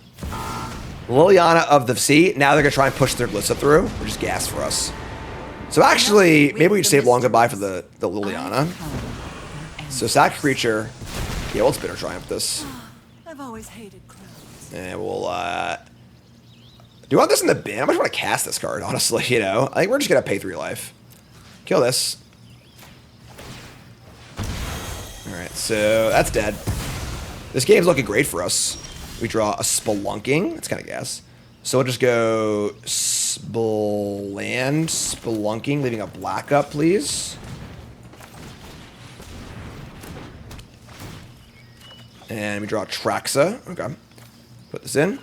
Liliana of the Sea. Now they're gonna try and push their Glissa through, which is gas for us. So actually, maybe we save long goodbye for the Liliana. So sack creature. Yeah, let's bitter triumph this. I've always hated clowns. And we'll do you want this in the bin? I much want to cast this card, honestly, you know. I think we're just gonna pay 3 life. Kill this. Alright, so that's dead. This game's looking great for us. We draw a Spelunking. That's kind of gas. So we'll just go Spelunking, leaving a black up, please. And we draw Traxa. Okay. Put this in.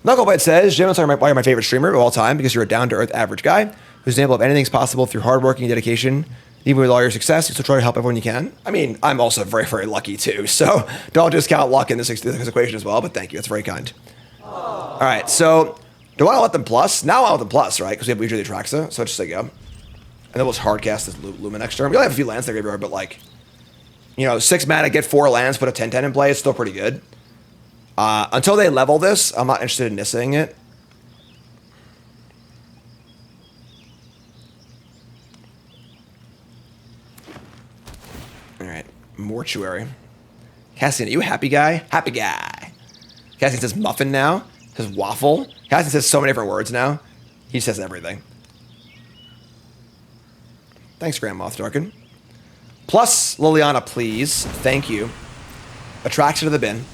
Knucklebite says, Jim, I'm why you're my favorite streamer of all time because you're a down-to-earth average guy whose example of anything's possible through hard work and dedication. Even with all your success, you still try to help everyone you can. I mean, I'm also very, very lucky too, so don't discount luck in this equation as well, but thank you. That's very kind. All right, so do I want to let them plus? Now I'll let them plus, right? Because we have usually Traxa, so just let go. And then we'll just hard cast this Luma next turn. We only have a few lands in the graveyard, but like, you know, 6 mana, get 4 lands, put a 10/10 in play. It's still pretty good. Until they level this, I'm not interested in missing it. All right, Mortuary. Cassian, are you a happy guy? Happy guy. Cassian says muffin now. Says waffle. Cassian says so many different words now. He says everything. Thanks, Grand Moff Darkin. Plus Liliana, please. Thank you. Attraction to the bin.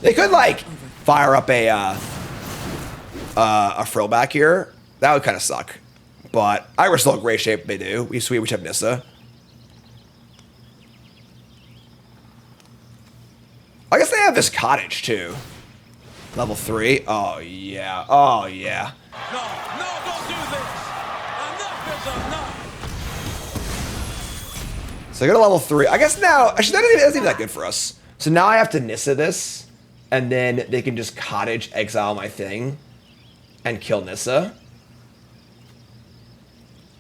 They could like fire up a frill back here. That would kind of suck. But I were still in great shape. They do. We have Nissa. I guess they have this cottage too. Level 3. Oh yeah. Oh yeah. No, don't do this. Enough is enough. So I go to level 3. I guess now, actually, that isn't even that good for us. So now I have to Nissa this, and then they can just cottage exile my thing and kill Nissa.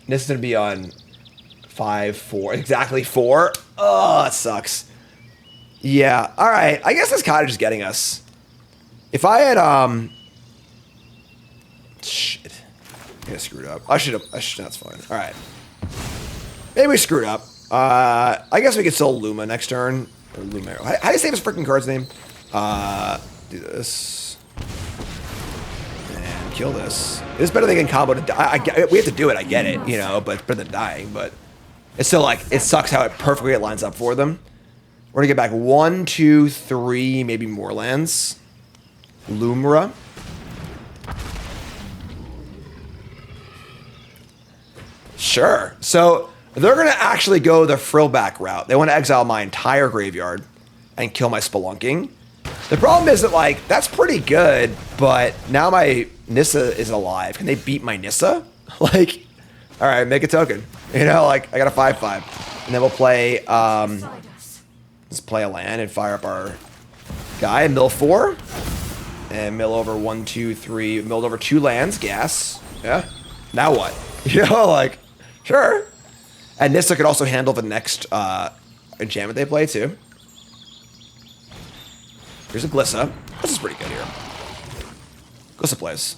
Nissa's gonna be on 5/4, exactly 4. Oh, that sucks. Yeah, all right. I guess this cottage is getting us. If I had, shit. I screwed up. I should, that's fine. All right. Maybe we screwed up. I guess we could still Luma next turn. Or Lumero. How do you say his freaking card's name? Do this. And kill this. It's better than getting combo to die. We have to do it, I get it, you know, but it's better than dying, but it's still like, it sucks how it perfectly lines up for them. We're gonna get back 1, 2, 3, maybe more lands. Lumra. Sure. So they're gonna actually go the frillback route. They want to exile my entire graveyard and kill my Spelunking. The problem is that like that's pretty good, but now my Nissa is alive. Can they beat my Nissa? Like, all right, make a token. You know, like I got a 5/5, and then we'll play. Let's play a land and fire up our guy. Mill 4 and mill over 1, 2, 3. Milled over 2 lands. Gas. Yeah. Now what? You know, like sure. And Nissa could also handle the next enchantment they play too. Here's a Glissa. This is pretty good here. Glissa plays.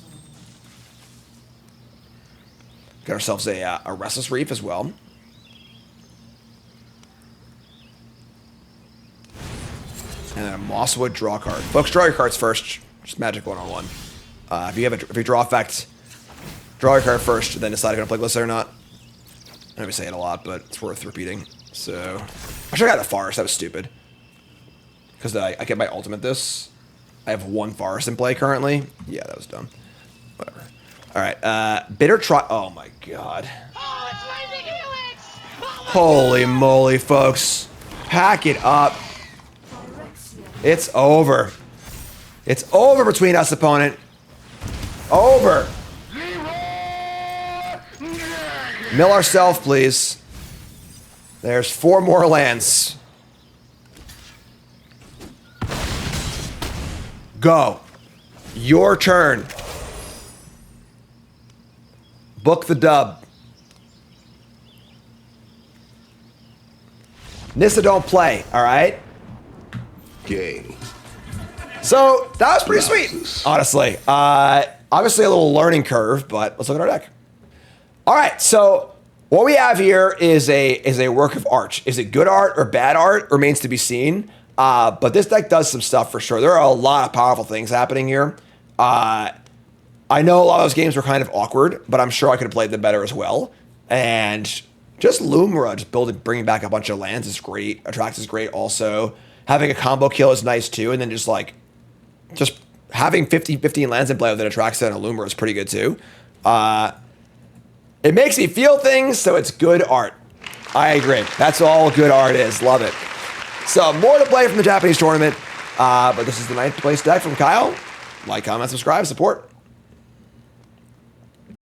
Got ourselves a Restless Reef as well. And then a Mosswood draw card. Folks, draw your cards first. Just Magic 101. If you draw effect, draw your card first, then decide if you're gonna play Glissa or not. I know we say it a lot, but it's worth repeating. So I should have got the Forest. That was stupid. Because I get my ultimate this. I have 1 Forest in play currently. Yeah, that was dumb. Whatever. All right. Bitter try. Oh my god. Oh, it's Lazy Helix! Holy moly, folks. Pack it up. It's over. It's over between us, opponent. Over. Mill ourselves, please. There's 4 more lands. Go. Your turn. Book the dub. Nissa don't play, all right? Gay. So that was pretty sweet, honestly. Obviously a little learning curve, but let's look at our deck. All right, so what we have here is a work of art. Is it good art or bad art? Remains to be seen. But this deck does some stuff for sure. There are a lot of powerful things happening here. I know a lot of those games were kind of awkward, but I'm sure I could have played them better as well. And just Bloomburrow, just bringing back a bunch of lands is great. Attracts is great also. Having a combo kill is nice too. And then just having 15 lands in play with an Attracts and a Bloomburrow is pretty good too. It makes me feel things, so it's good art. I agree. That's all good art is. Love it. So more to play from the Japanese tournament. But this is the 9th place deck from Kyle. Like, comment, subscribe, support.